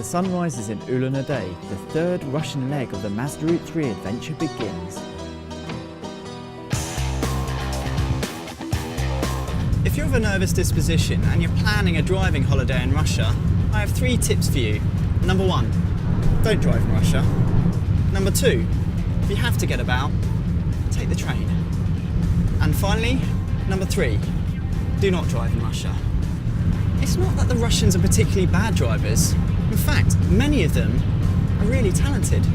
sun rises in Ulan Ude, the third Russian leg of the Mazda Route3 adventure begins. If you're of a nervous disposition and you're planning a driving holiday in Russia, I have 3 tips for you. Number 1, don't drive in Russia. Number 2, if you have to get about, take the train. And finally, number 3, do not drive in Russia. It's not that the Russians are particularly bad drivers. In fact, many of them are really talented.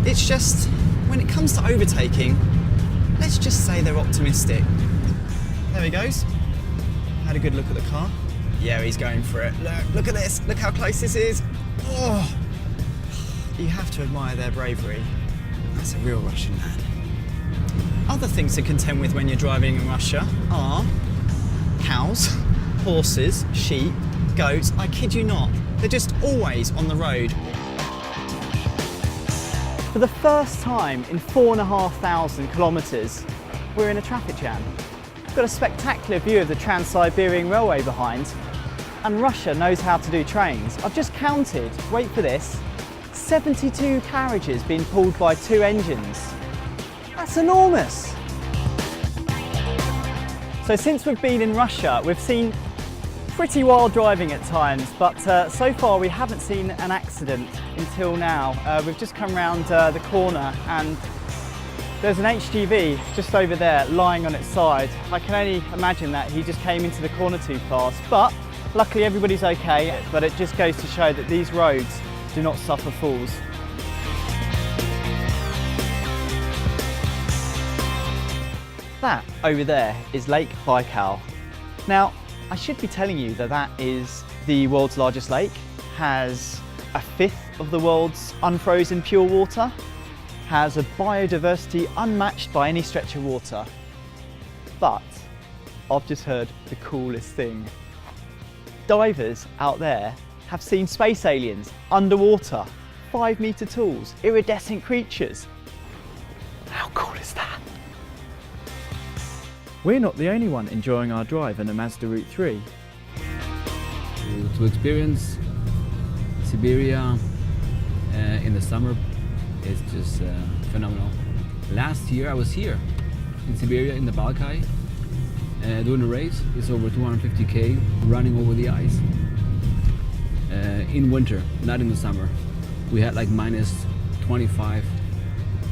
It's just, when it comes to overtaking, let's just say they're optimistic. There he goes. Had a good look at the car. Yeah, he's going for it. Look at this. Look how close this is. Oh, you have to admire their bravery. That's a real Russian man. Other things to contend with when you're driving in Russia are cows, horses, sheep, goats. I kid you not. They're just always on the road. For the first time in 4,500 kilometres, we're in a traffic jam. We've got a spectacular view of the Trans-Siberian Railway behind, and Russia knows how to do trains. I've just counted, wait for this, 72 carriages being pulled by 2 engines. That's enormous! So since we've been in Russia, we've seen pretty wild driving at times, but so far we haven't seen an accident until now. We've just come round the corner and there's an HGV just over there lying on its side. I can only imagine that he just came into the corner too fast, but luckily everybody's okay. But it just goes to show that these roads do not suffer fools. That over there is Lake Baikal. Now, I should be telling you that that is the world's largest lake, has 1/5 of the world's unfrozen pure water, has a biodiversity unmatched by any stretch of water. But I've just heard the coolest thing. Divers out there have seen space aliens underwater, 5-metre talls, iridescent creatures. How cool is that? We're not the only one enjoying our drive in the Mazda Route3. To experience Siberia in the summer is just phenomenal. Last year I was here in Siberia in the Balkai doing a race. It's over 250k running over the ice in winter, not in the summer. We had like minus 25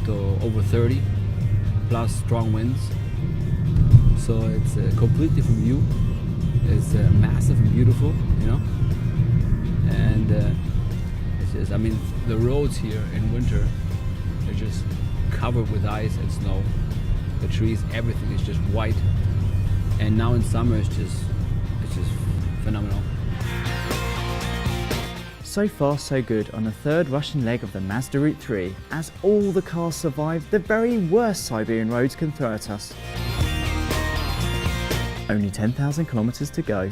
to over 30 plus strong winds. So it's a completely different view. It's massive and beautiful, you know. And it's just, I mean, the roads here in winter are just covered with ice and snow. The trees, everything is just white. And now in summer, it's just phenomenal. So far so good on the third Russian leg of the Mazda Route3, as all the cars survived the very worst Siberian roads can throw at us. Only 10,000 kilometres to go.